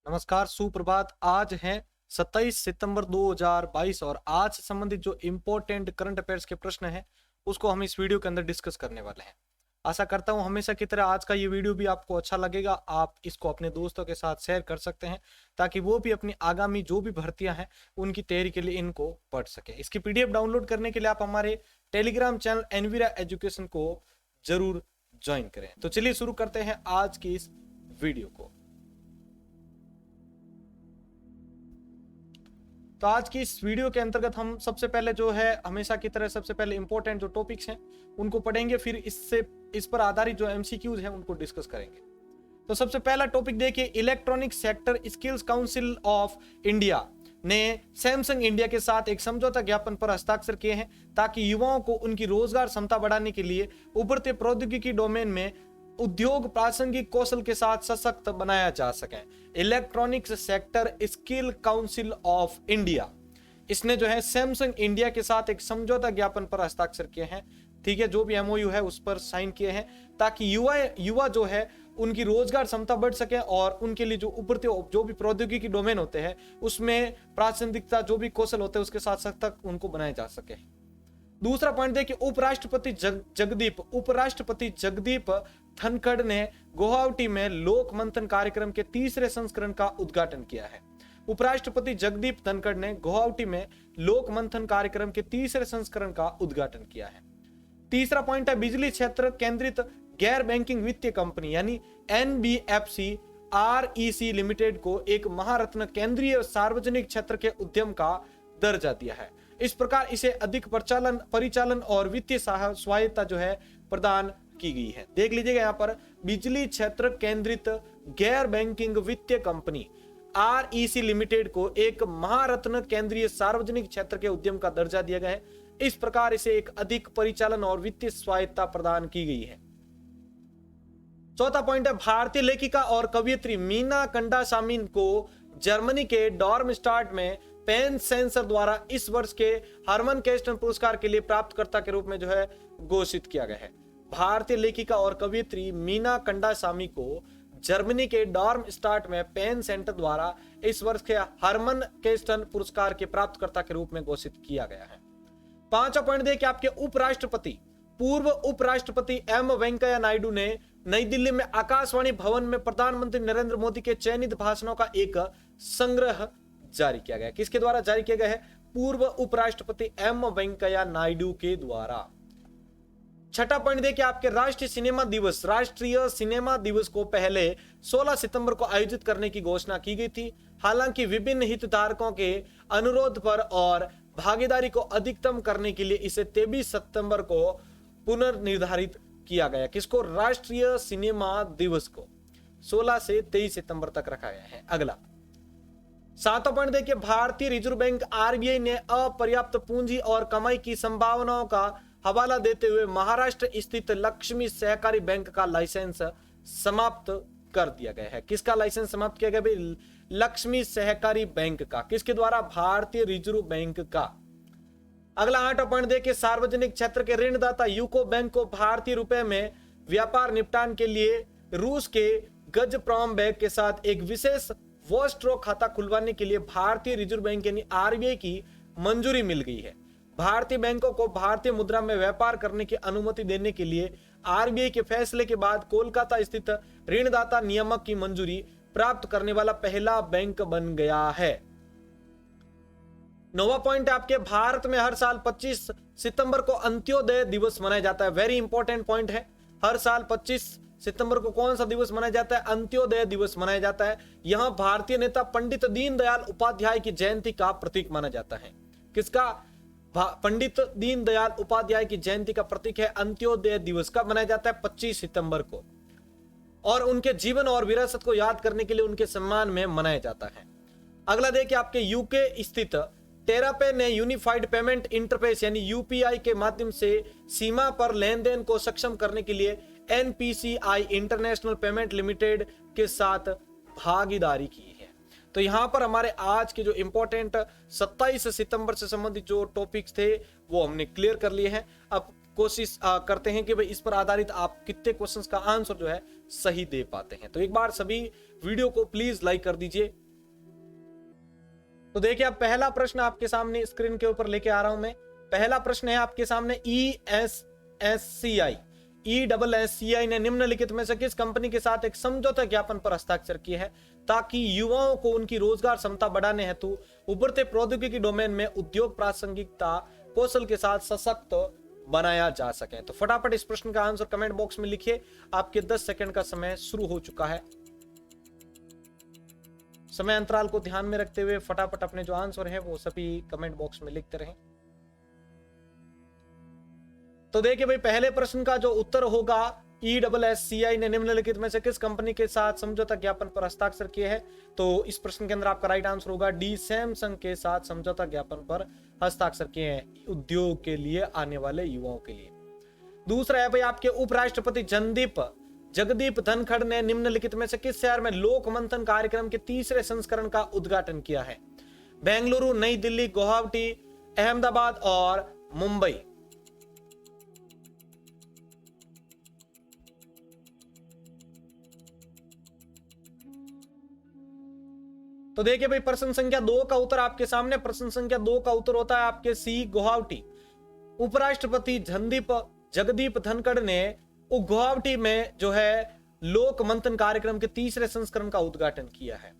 नमस्कार, सुप्रभात। आज है 27 सितंबर 2022 और आज से संबंधित जो इम्पोर्टेंट करंट अफेयर्स के प्रश्न हैं उसको हम इस वीडियो के अंदर डिस्कस करने वाले हैं। आशा करता हूं हमेशा की तरह आज का ये वीडियो भी आपको अच्छा लगेगा। आप इसको अपने दोस्तों के साथ शेयर कर सकते हैं ताकि वो भी अपनी आगामी जो भी भर्तियां हैं उनकी तैयारी के लिए इनको पढ़ सके। इसकी पीडीएफ डाउनलोड करने के लिए आप हमारे टेलीग्राम चैनल एनवीरा एजुकेशन को जरूर ज्वाइन करें। तो चलिए शुरू करते हैं आज की इस वीडियो को। तो आज की इस वीडियो के अंतर्गत हम सबसे पहले जो है हमेशा की तरह सबसे पहले इंपॉर्टेंट जो टॉपिक्स हैं उनको पढ़ेंगे, फिर इस पर आधारित जो एमसीक्यूज हैं उनको डिस्कस करेंगे। तो सबसे पहला टॉपिक देखिए, electronic sector skills council of India ने सैमसंग इंडिया के साथ एक समझौता ज्ञापन पर हस्ताक्षर किए हैं ताकि युवाओं को उनकी रोजगार क्षमता बढ़ाने के लिए उभरते प्रौद्योगिकी डोमेन में उद्योग प्रासंगिक कौशल के साथ सशक्त बनाया जा सके। Electronics sector skill council of India, इसने जो है सैमसंग इंडिया के साथ एक समझौता ज्ञापन पर हस्ताक्षर किए हैं। ठीक है, जो भी एमओयू है उस पर साइन किए हैं ताकि युवा जो है उनकी रोजगार क्षमता बढ़ सके और उनके लिए जो उभरते जो भी प्रौद्योगिकी डोमेन होते हैं उसमें प्रासंगिकता जो भी कौशल होते हैं उसके साथ सशक्त उनको बनाया जा सके। दूसरा पॉइंट देखिए, उपराष्ट्रपति जगदीप धनखड़ ने गुवाहाटी में लोक मंथन कार्यक्रम के तीसरे संस्करण का उद्घाटन किया है। उपराष्ट्रपति जगदीप धनखड़ ने गुवाहाटी में लोक मंथन कार्यक्रम के तीसरे संस्करण का उद्घाटन किया है। तीसरा पॉइंट है, बिजली क्षेत्र केंद्रित गैर बैंकिंग वित्तीय कंपनी यानी एनबीएफसी आरईसी लिमिटेड को एक महारत्न केंद्रीय सार्वजनिक क्षेत्र के उद्यम का दर्जा दिया है। इस प्रकार इसे अधिक परिचालन और वित्तीय स्वायत्ता जो है प्रदान की गई है। देख लीजिएगा यहाँ पर बिजली क्षेत्र केंद्रित गैर बैंकिंग वित्तीय कंपनी आरईसी लिमिटेड को एक महारत्न केंद्रीय सार्वजनिक क्षेत्र के उद्यम का दर्जा दिया गया है। इस प्रकार इसे एक अधिक परिचालन और वित्तीय स्वायत्ता प्रदान की गई है। चौथा पॉइंट है, भारतीय लेखिका और कवयित्री मीना कंडासामी को जर्मनी के डॉर्मस्टाट में पेन सेंसर द्वारा इस वर्ष के हरमन केस्टन पुरस्कार के लिए प्राप्तकर्ता के रूप में जो है घोषित किया गया है। भारतीय लेखिका और कवयित्री मीना कंडासामी को जर्मनी के डॉर्मस्टाट में पेन सेंटर द्वारा इस वर्ष के हरमन केस्टन पुरस्कार के प्राप्तकर्ता के रूप में घोषित किया गया है। पांचवा पॉइंट देखिए, आपके पूर्व उपराष्ट्रपति एम वेंकैया नायडू ने नई दिल्ली में आकाशवाणी भवन में प्रधानमंत्री नरेंद्र मोदी के चयनित भाषणों का एक संग्रह जारी किया गया। किसके द्वारा जारी किया गया है? पूर्व उपराष्ट्रपति एम वेंकैया नायडू के द्वारा। छठा पॉइंट देखिए, आपके राष्ट्रीय सिनेमा दिवस को पहले 16 सितंबर को आयोजित करने की घोषणा की गई थी। हालांकि विभिन्न हितधारकों के अनुरोध पर और भागीदारी को अधिकतम करने के लिए इसे 23 सितंबर को पुनर्निर्धारित किया गया। किसको? राष्ट्रीय सिनेमा दिवस को 16 से 23 सितंबर तक रखा गया है। अगला सातवां पॉइंट देखिए, भारतीय रिजर्व बैंक आरबीआई ने अपर्याप्त पूंजी और कमाई की संभावनाओं का हवाला देते हुए महाराष्ट्र स्थित लक्ष्मी सहकारी बैंक का लाइसेंस समाप्त कर दिया गया है। किसका लाइसेंस समाप्त किया गया भाई? लक्ष्मी सहकारी बैंक का। किसके द्वारा? भारतीय रिजर्व बैंक का। अगला आठवां पॉइंट देखिए, सार्वजनिक क्षेत्र के ऋणदाता यूको बैंक को भारतीय रुपए में व्यापार निपटान के लिए रूस के गजप्रॉम बैंक के साथ एक विशेष वॉस्ट्रो खाता खुलवाने के लिए भारतीय रिजर्व बैंक यानी आरबीआई की मंजूरी मिल गई है। भारतीय बैंकों को भारतीय मुद्रा में व्यापार करने की अनुमति देने के लिए आरबीआई के फैसले के बाद कोलकाता स्थित ऋणदाता नियामक की मंजूरी प्राप्त करने वाला पहला बैंक बन गया है। नौवां पॉइंट आपके, भारत में हर साल 25 सितंबर को अंत्योदय दिवस मनाया जाता है। वेरी इंपॉर्टेंट पॉइंट है। हर साल 25 सितंबर को कौन सा दिवस मनाया जाता है? अंत्योदय दिवस मनाया जाता है। यहां भारतीय नेता पंडित दीनदयाल उपाध्याय की जयंती का प्रतीक माना जाता है। किसका? पंडित दीनदयाल उपाध्याय की जयंती का प्रतीक है अंत्योदय दिवस। कब मनाया जाता है? 25 सितंबर को। और उनके जीवन और विरासत को याद करने के लिए उनके सम्मान में मनाया जाता है। अगला देखिए, आपके यूके स्थित टेरापे ने यूनिफाइड पेमेंट इंटरफेस यानी यूपीआई के माध्यम से सीमा पर लेन देन को सक्षम करने के लिए एनपीसीआई इंटरनेशनल पेमेंट लिमिटेड के साथ भागीदारी की है। तो यहां पर हमारे आज के जो इंपॉर्टेंट 27 सितंबर से संबंधित जो टॉपिक्स थे वो हमने क्लियर कर लिए हैं। अब कोशिश करते हैं कि भाई इस पर आधारित आप कितने क्वेश्चंस का आंसर जो है सही दे पाते हैं। तो एक बार सभी वीडियो को प्लीज लाइक कर दीजिए। तो देखिए अब पहला प्रश्न आपके सामने स्क्रीन के ऊपर लेके आ रहा हूं मैं। पहला प्रश्न है आपके सामने, ESSCI ने निम्नलिखित में से किस कंपनी के साथ एक समझौता ज्ञापन पर हस्ताक्षर किए हैं ताकि युवाओं को उनकी रोजगार क्षमता बढ़ाने हेतु उभरते प्रौद्योगिकी डोमेन में उद्योग प्रासंगिकता कौशल के साथ सशक्त बनाया जा सके। तो फटाफट इस प्रश्न का आंसर कमेंट बॉक्स में लिखिए। आपके 10 सेकंड का समय शुरू हो चुका है। समय अंतराल को ध्यान में रखते हुए फटाफट अपने जो आंसर है वो सभी कमेंट बॉक्स में लिखते रहें। तो देखिए भाई पहले प्रश्न का जो उत्तर होगा, ESSCI ने निम्नलिखित में से किस कंपनी के साथ समझौता ज्ञापन पर हस्ताक्षर किए हैं। तो इस प्रश्न के अंदर आपका राइट आंसर होगा डी, सैमसंग के साथ समझौता ज्ञापन पर हस्ताक्षर किए हैं उद्योग के लिए आने वाले युवाओं के लिए। दूसरा है भाई आपके उपराष्ट्रपति जगदीप धनखड़ ने निम्नलिखित में से किस शहर में लोक मंथन कार्यक्रम के तीसरे संस्करण का उद्घाटन किया है। बेंगलुरु, नई दिल्ली, गुवाहाटी, अहमदाबाद और मुंबई। तो देखिए भाई प्रश्न संख्या 2 का उत्तर आपके सामने। प्रश्न संख्या 2 का उत्तर होता है आपके सी, गुवाहाटी। उपराष्ट्रपति जगदीप धनखड़ ने गुवाहाटी में जो है लोक मंथन कार्यक्रम के तीसरे संस्करण का उद्घाटन किया है।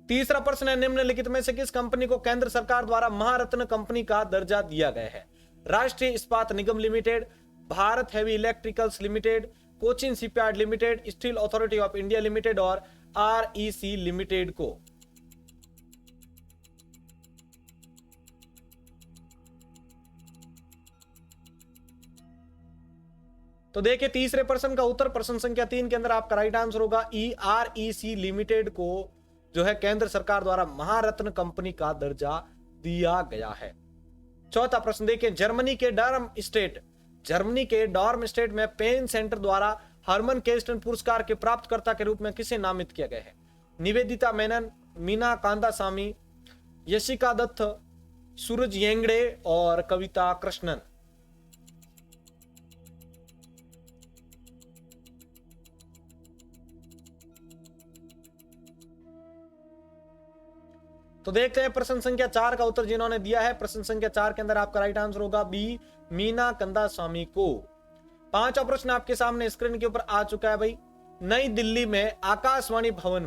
तीसरा प्रश्न है, निम्नलिखित में से किस कंपनी को केंद्र सरकार द्वारा महारत्न कंपनी का दर्जा दिया गया है। Rashtriya Ispat Nigam limited, Bharat heavy electricals limited, Cochin shipyard limited, steel authority of India limited और REC लिमिटेड को। तो देखिए तीसरे प्रश्न का उत्तर प्रश्न संख्या 3 के अंदर आपका राइट आंसर होगा REC लिमिटेड को जो है केंद्र सरकार द्वारा महारत्न कंपनी का दर्जा दिया गया है। चौथा प्रश्न देखिए, जर्मनी के डॉर्म स्टेट में पेन सेंटर द्वारा हरमन केस्टन पुरस्कार के प्राप्तकर्ता के रूप में किसे नामित किया गया है। निवेदिता मेनन, मीना कांदासामी, यशिका दत्त, सूरज येंगड़े और कविता कृष्णन। तो देखते हैं प्रश्न संख्या 4 का उत्तर जिन्होंने दिया है। प्रश्न संख्या 4 के अंदर आपका राइट आंसर होगा बी, मीना कंदास्वामी को। पांचवा प्रश्न आपके सामने स्क्रीन के ऊपर आ चुका है भाई। नई दिल्ली में आकाशवाणी भवन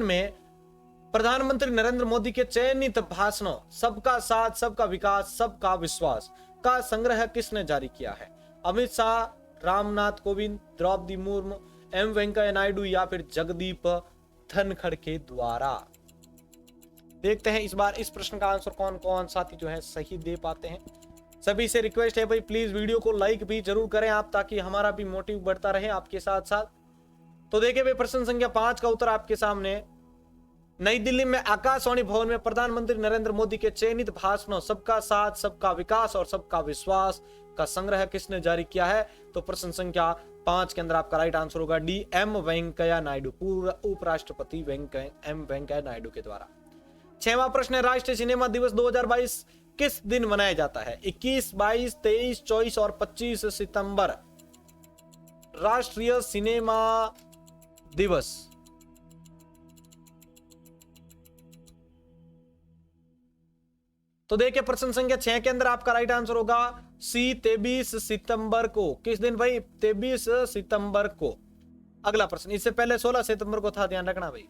में प्रधानमंत्री नरेंद्र मोदी के चयनित भाषणों सबका साथ, सबका विकास, सबका विश्वास का संग्रह किसने जारी किया है। अमित शाह, रामनाथ कोविंद, द्रौपदी मुर्मू, M वेंकैया नायडू या फिर जगदीप धनखड़ के द्वारा। देखते हैं इस बार इस प्रश्न का आंसर कौन कौन साथी जो है सही दे पाते हैं। सभी से रिक्वेस्ट है भाई प्लीज वीडियो को लाइक भी जरूर करें आप, ताकि हमारा भी मोटिव बढ़ता रहे आपके साथ साथ। तो देखिए भाई प्रश्न संख्या 5 का उत्तर आपके सामने। नई दिल्ली में आकाशवाणी भवन में प्रधानमंत्री नरेंद्र मोदी के चयनित भाषणों सबका साथ, सबका विकास और सबका विश्वास का संग्रह किसने जारी किया है। तो प्रश्न संख्या 5 के अंदर आपका राइट आंसर होगा डी, M वेंकैया नायडू, पूर्व उपराष्ट्रपति M वेंकैया नायडू के द्वारा। 6वां प्रश्न है, राष्ट्रीय सिनेमा दिवस 2022 किस दिन मनाया जाता है। 21, 22, 23, 24 और 25 सितंबर राष्ट्रीय सिनेमा दिवस। तो देखिए प्रश्न संख्या 6 के अंदर आपका राइट आंसर होगा सी, 23 सितंबर को। किस दिन भाई, 23 सितंबर को। अगला प्रश्न, इससे पहले 16 सितंबर को था, ध्यान रखना भाई।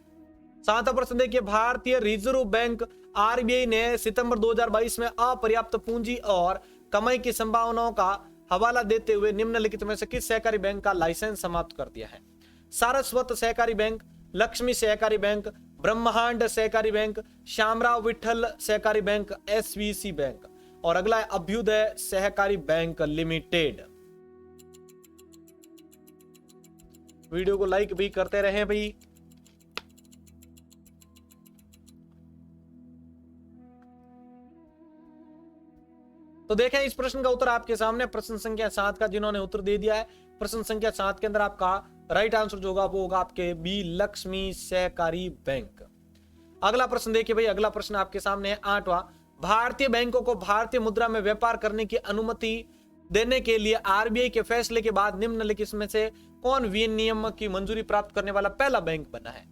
7वां प्रश्न देखिए, भारतीय रिजर्व बैंक RBI ने सितंबर 2022 में अपर्याप्त पूंजी और कमाई की संभावनाओं का हवाला देते हुए निम्नलिखित में से किस सहकारी बैंक का लाइसेंस समाप्त कर दिया है। सारस्वत सहकारी बैंक, लक्ष्मी सहकारी बैंक, ब्रह्मांड सहकारी बैंक, श्यामराव विठल सहकारी बैंक, SVC बैंक और अगला है अभ्युदय सहकारी बैंक लिमिटेड। वीडियो को लाइक भी करते रहे भाई। तो देखें इस प्रश्न का उत्तर आपके सामने। प्रश्न संख्या 7 का जिन्होंने उत्तर दे दिया है, प्रश्न संख्या 7 के अंदर आपका राइट आंसर जो होगा वो होगा आपके बी, लक्ष्मी सहकारी बैंक। अगला प्रश्न देखिए भाई, अगला प्रश्न आपके सामने है 8वां। भारतीय बैंकों को भारतीय मुद्रा में व्यापार करने की अनुमति देने के लिए आरबीआई के फैसले के बाद निम्नलिखित में से कौन विनियम की मंजूरी प्राप्त करने वाला पहला बैंक बना है?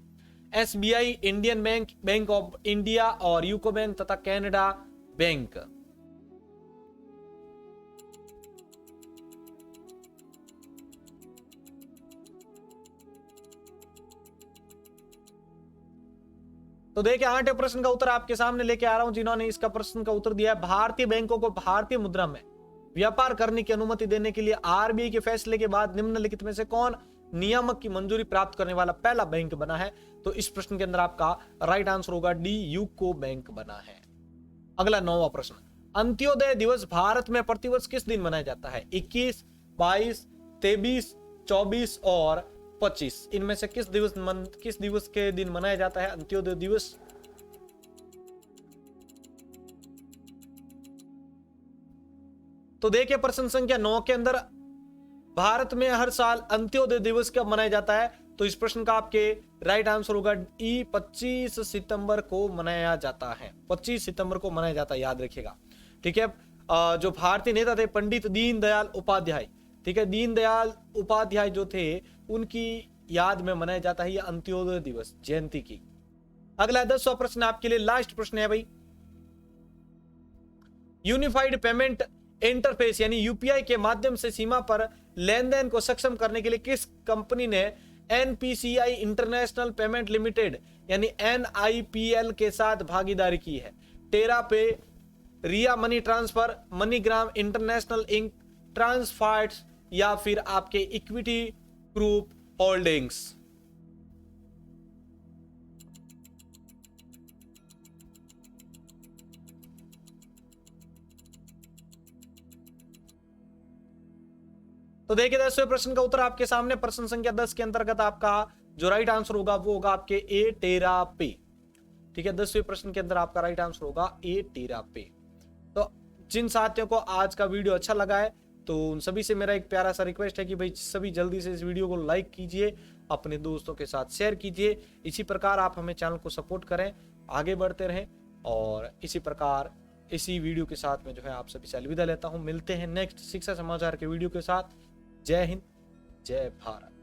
SBI, Indian bank, bank of India और यूको बैंक तथा कैनेडा बैंक। तो देखिए 8वें प्रश्न का उत्तर आपके सामने लेके आ रहा हूं। जिन्होंने इसका प्रश्न का उत्तर दिया है, भारतीय बैंकों को भारतीय मुद्रा में व्यापार करने की अनुमति देने के लिए आरबीआई के फैसले के बाद निम्नलिखित में से कौन नियामक की मंजूरी प्राप्त करने वाला पहला बैंक बना है? तो इस प्रश्न के अंदर आपका राइट आंसर होगा डी, यूको बैंक बना है। अगला 9वां प्रश्न, अंत्योदय दिवस भारत में प्रतिवर्ष किस दिन मनाया जाता है? 21, 22, 23, 24 और 25। इनमें से किस दिवस के दिन मनाया जाता है अंत्योदय दिवस? तो देखिए प्रश्न संख्या 9 के अंदर भारत में हर साल अंत्योदय दिवस कब मनाया जाता है? तो इस प्रश्न का आपके राइट आंसर होगा ई, 25 सितंबर को मनाया जाता है। 25 सितंबर को मनाया जाता है, याद रखिएगा। ठीक है, जो भारतीय नेता थे पंडित दीनदयाल उपाध्याय, ठीक है, दीनदयाल उपाध्याय जो थे उनकी याद में मनाया जाता है यह अंत्योदय दिवस, जयंती की। अगला 10वां प्रश्न आपके लिए लास्ट प्रश्न है भाई। यूनिफाइड पेमेंट इंटरफेस यानी यूपीआई के माध्यम से सीमा पर लेन देन को सक्षम करने के लिए किस कंपनी ने एनपीसीआई इंटरनेशनल पेमेंट लिमिटेड यानी एनआईपीएल के साथ भागीदारी की है? Terra Pay, Ria money transfer, MoneyGram international inc, ट्रांसफार्ट्स या फिर आपके इक्विटी ग्रुप होल्डिंग्स। तो देखिए 10वें प्रश्न का उत्तर आपके सामने। प्रश्न संख्या 10 के अंतर्गत आपका जो राइट आंसर होगा वो होगा आपके ए, टेरा पे। ठीक है, 10वें प्रश्न के अंदर आपका राइट आंसर होगा ए, टेरा पे। तो जिन साथियों को आज का वीडियो अच्छा लगा है तो उन सभी से मेरा एक प्यारा सा रिक्वेस्ट है कि भाई सभी जल्दी से इस वीडियो को लाइक कीजिए, अपने दोस्तों के साथ शेयर कीजिए। इसी प्रकार आप हमें चैनल को सपोर्ट करें, आगे बढ़ते रहें। और इसी प्रकार इसी वीडियो के साथ में जो है आप सभी से अलविदा लेता हूं। मिलते हैं नेक्स्ट शिक्षा समाचार के वीडियो के साथ। जय हिंद, जय भारत।